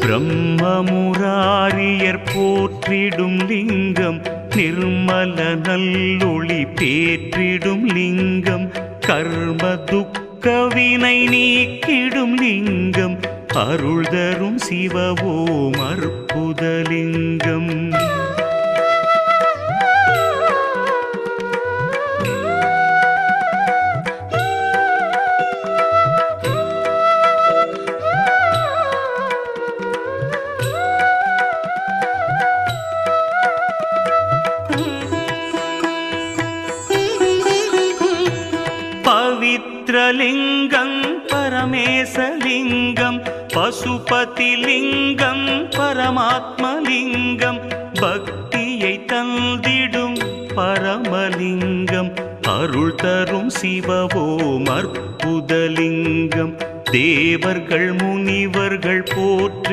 பிரம்மமுராரியர் போற்றிடும் லிங்கம் நிர்மல நல்லொளி பேற்றிடும் லிங்கம் கர்ம துக்க வினை நீக்கிடும் லிங்கம் அருள் தரும் சிவவோம் அற்புதலிங்கம். பவித்ரலிங்கம் பரமேசலிங்கம் பசுபதிலிங்கம் பரமாத்மலிங்கம் பக்தியை தந்திடும் பரமலிங்கம் அருள் தரும் சிவவோம் அற்புதலிங்கம் தேவர்கள் முனிவர்கள் போற்றிடும்